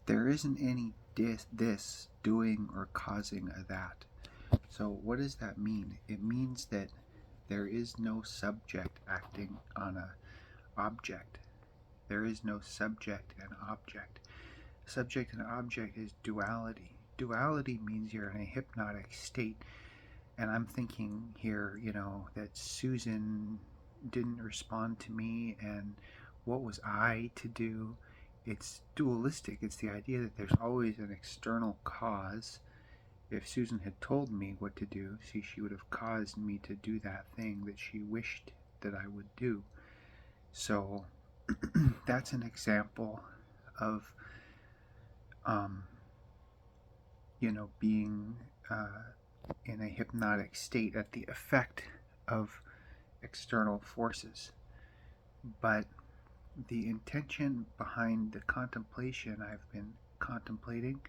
there isn't any this doing or causing a that. So what does that mean? It means that there is no subject acting on a object. There is no subject and object. Subject and object is duality. Duality means you're in a hypnotic state. And I'm thinking here, that Susan didn't respond to me, and what was I to do? It's dualistic. It's the idea that there's always an external cause. If Susan had told me what to do, she would have caused me to do that thing that she wished that I would do. So that's an example of, being in a hypnotic state at the effect of external forces. But the intention behind the contemplation I've been contemplating,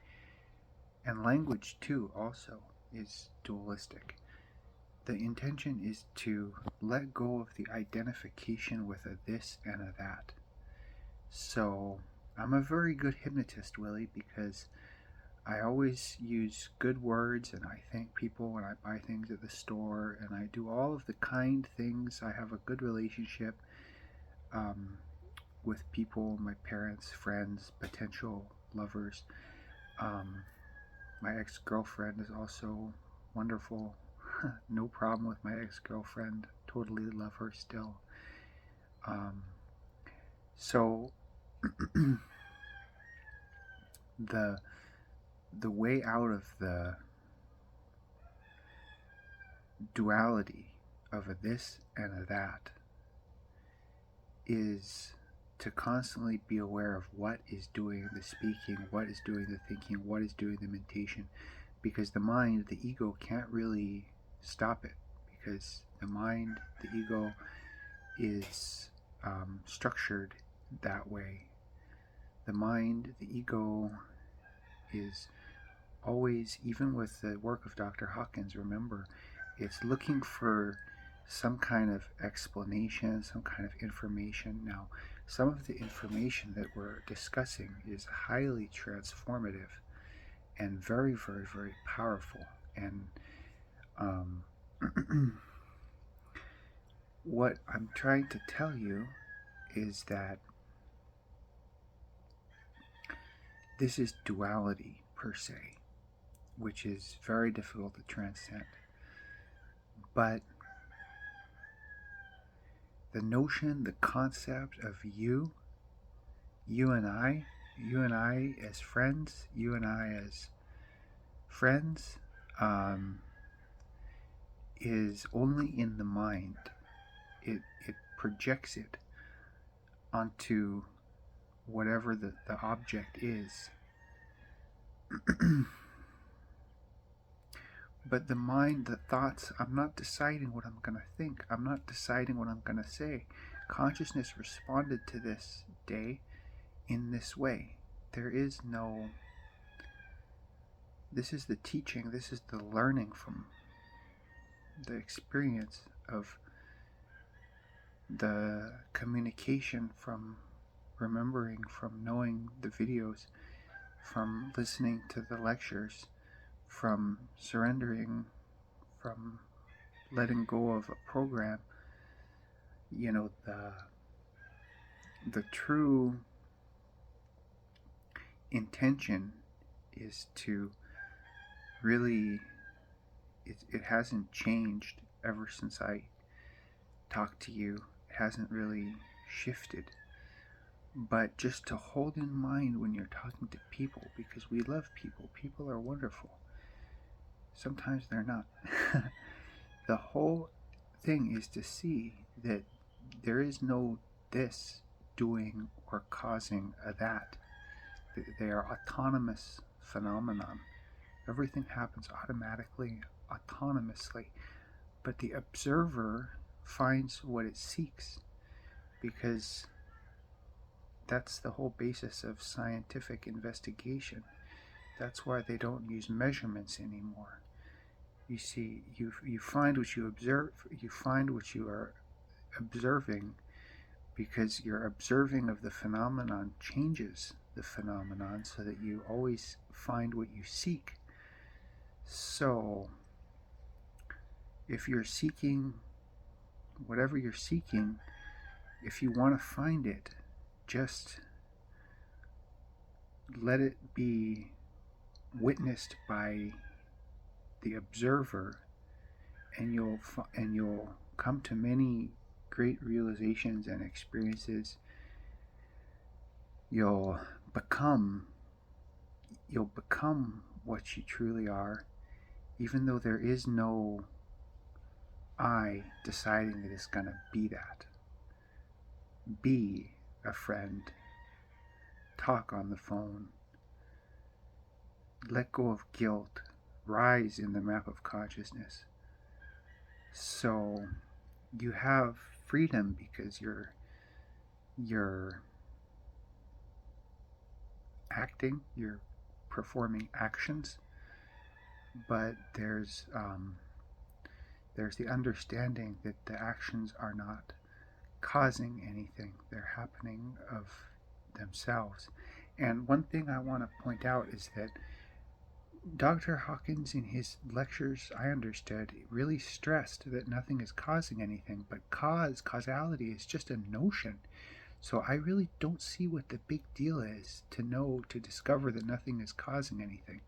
and language too also, is dualistic. The intention is to let go of the identification with a this and a that. So I'm a very good hypnotist, Willie, because I always use good words, and I thank people when I buy things at the store, and I do all of the kind things. I have a good relationship with people, my parents, friends, potential lovers. My ex-girlfriend is also wonderful. No problem with my ex-girlfriend. Totally love her still. So the way out of the duality of a this and a that is to constantly be aware of what is doing the speaking, what is doing the thinking, what is doing the meditation, because the mind, the ego, can't really stop it, because the mind, the ego, is structured that way. The mind, the ego, is always, even with the work of Dr. Hawkins, remember, it's looking for some kind of explanation, some kind of information. Now, some of the information that we're discussing is highly transformative and very, very, very powerful. And what I'm trying to tell you is that this is duality per se, which is very difficult to transcend. But the notion, the concept of you and I as friends, you and I as friends, is only in the mind. It projects it onto whatever the object is. But the mind, the thoughts, I'm not deciding what I'm going to think. I'm not deciding what I'm going to say. Consciousness responded to this day in this way. There is no... This is the teaching, this is the learning from the experience of the communication, from remembering, from knowing the videos, from listening to the lectures, from surrendering, from letting go of a program. The true intention is to really, it hasn't changed ever since I talked to you. It hasn't really shifted. But just to hold in mind when you're talking to people, because we love people. People are wonderful. Sometimes they're not. The whole thing is to see that there is no this doing or causing a that. They are autonomous phenomenon. Everything happens automatically, autonomously. But the observer finds what it seeks, because that's the whole basis of scientific investigation. That's why they don't use measurements anymore. You see, you find what you observe, you find what you are observing, because your observing of the phenomenon changes the phenomenon so that you always find what you seek. So, if you're seeking whatever you're seeking, if you want to find it, just let it be witnessed by the observer, and you'll come to many great realizations and experiences. You'll become what you truly are, even though there is no I deciding that it's going to be that. Be a friend. Talk on the phone. Let go of guilt. Rise in the map of consciousness. So you have freedom because you're acting, you're performing actions, but there's the understanding that the actions are not causing anything. They're happening of themselves. And one thing I want to point out is that Dr. Hawkins, in his lectures, I understood, really stressed that nothing is causing anything, but causality is just a notion. So I really don't see what the big deal is to discover that nothing is causing anything,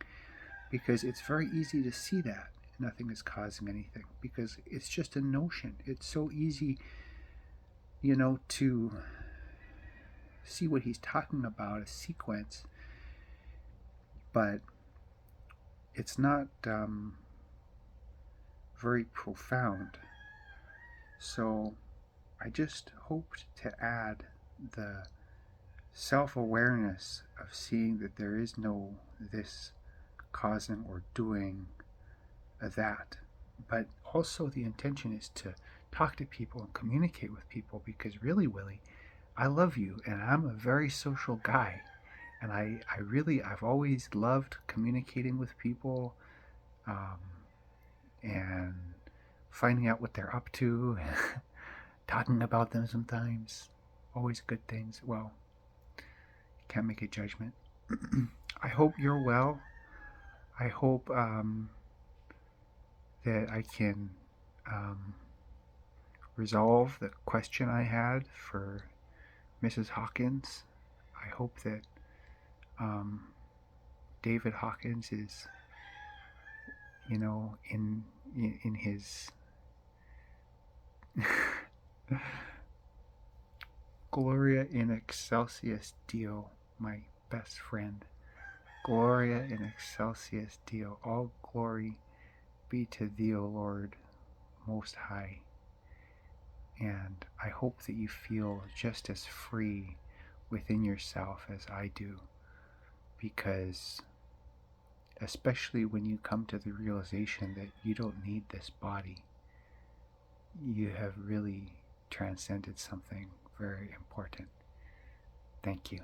because it's very easy to see that nothing is causing anything, because it's just a notion. It's so easy, to see what he's talking about, a sequence, but it's not very profound. So I just hoped to add the self-awareness of seeing that there is no this causing or doing that, but also the intention is to talk to people and communicate with people, because really, Willie, I love you and I'm a very social guy, and I've always loved communicating with people, and finding out what they're up to and talking about them sometimes. Always good things. Well, can't make a judgment. I hope you're well. I hope that I can resolve the question I had for Mrs. Hawkins. I hope that David Hawkins is, in his Gloria in Excelsus Deo, my best friend. Gloria in Excelsus Deo. All glory be to thee, O Lord Most High. And I hope that you feel just as free within yourself as I do, because especially when you come to the realization that you don't need this body, you have really transcended something very important. Thank you.